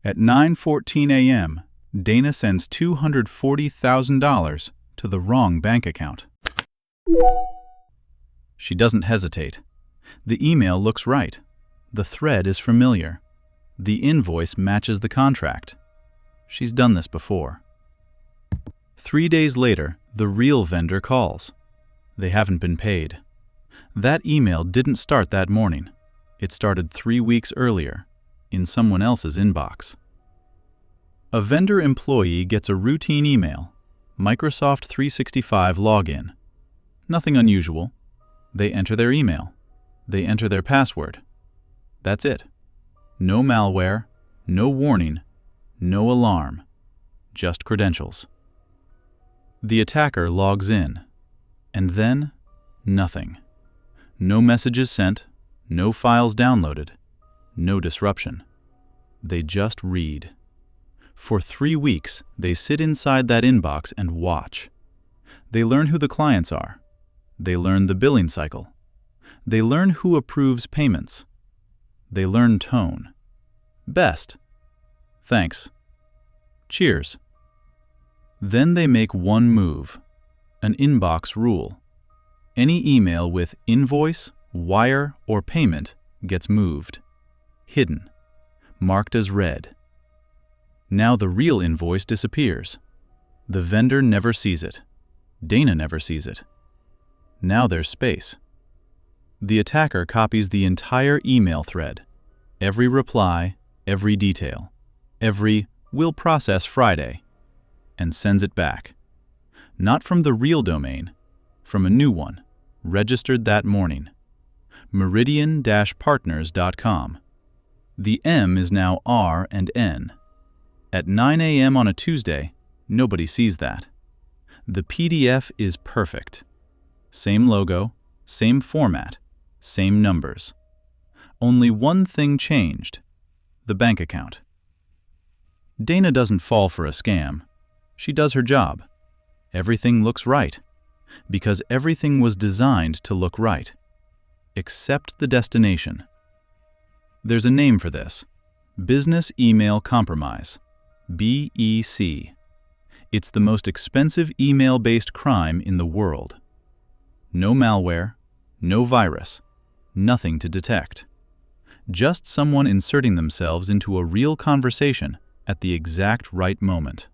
At 9:14 a.m., Dana sends $240,000 to the wrong bank account. She doesn't hesitate. The email looks right. The thread is familiar. The invoice matches the contract. She's done this before. 3 days later, the real vendor calls. They haven't been paid. That email didn't start that morning. It started 3 weeks earlier, in someone else's inbox. A vendor employee gets a routine email, Microsoft 365 login. Nothing unusual. They enter their email. They enter their password. That's it. No malware, no warning, no alarm, just credentials. The attacker logs in, and then nothing. No messages sent, no files downloaded, no disruption. They just read. For 3 weeks, they sit inside that inbox and watch. They learn who the clients are. They learn the billing cycle. They learn who approves payments. They learn tone. Best. Thanks. Cheers. Then they make one move, an inbox rule. Any email with invoice, wire, or payment gets moved, hidden, marked as read. Now the real invoice disappears. The vendor never sees it. Dana never sees it. Now there's space. The attacker copies the entire email thread, every reply, every detail, every "will process Friday," and sends it back. Not from the real domain, from a new one, registered that morning. meridian-partners.com. The M is now R and N. At 9 a.m. on a Tuesday, nobody sees that. The PDF is perfect. Same logo, same format, same numbers. Only one thing changed: the bank account. Dana doesn't fall for a scam. She does her job. Everything looks right, because everything was designed to look right, except the destination. There's a name for this: Business Email Compromise, BEC. It's the most expensive email-based crime in the world. No malware, no virus, nothing to detect. Just someone inserting themselves into a real conversation at the exact right moment.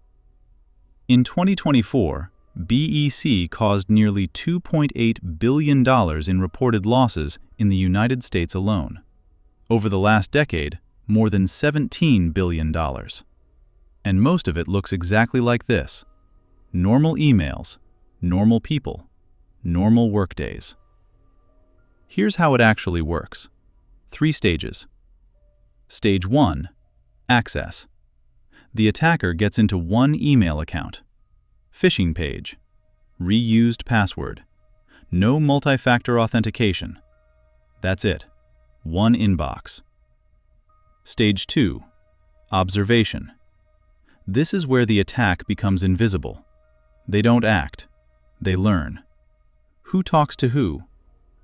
In 2024, BEC caused nearly $2.8 billion in reported losses in the United States alone. Over the last decade, more than $17 billion. And most of it looks exactly like this: normal emails, normal people, normal workdays. Here's how it actually works. 3 stages. Stage 1. Access. The attacker gets into one email account. Phishing page. Reused password. No multi-factor authentication. That's it. One inbox. Stage 2. Observation. This is where the attack becomes invisible. They don't act. They learn. Who talks to who?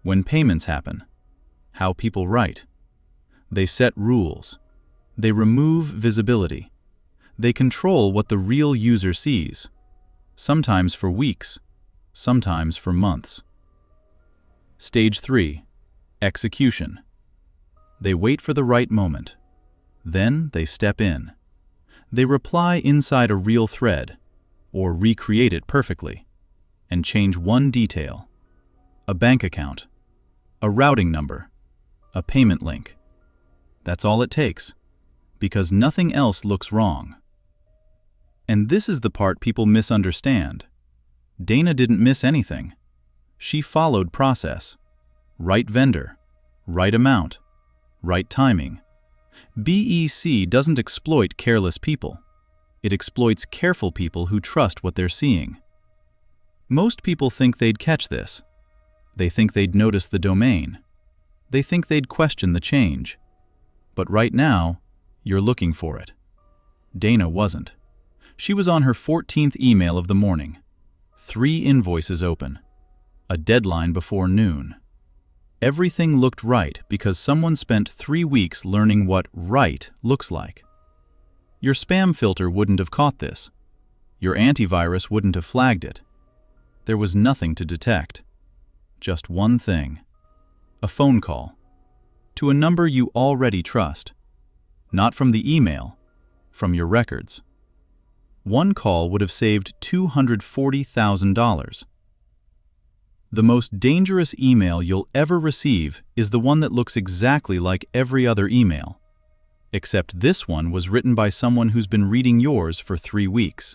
When payments happen. How people write. They set rules. They remove visibility. They control what the real user sees, sometimes for weeks, sometimes for months. Stage 3. Execution. They wait for the right moment. Then they step in. They reply inside a real thread, or recreate it perfectly, and change one detail: a bank account, a routing number, a payment link. That's all it takes, because nothing else looks wrong. And this is the part people misunderstand. Dana didn't miss anything. She followed process. Right vendor, right amount, right timing. BEC doesn't exploit careless people. It exploits careful people who trust what they're seeing. Most people think they'd catch this. They think they'd notice the domain. They think they'd question the change. But right now, you're looking for it. Dana wasn't. She was on her 14th email of the morning. 3 invoices open. A deadline before noon. Everything looked right because someone spent 3 weeks learning what right looks like. Your spam filter wouldn't have caught this. Your antivirus wouldn't have flagged it. There was nothing to detect. Just one thing. A phone call. To a number you already trust. Not from the email, from your records. One call would have saved $240,000. The most dangerous email you'll ever receive is the one that looks exactly like every other email. Except this one was written by someone who's been reading yours for 3 weeks.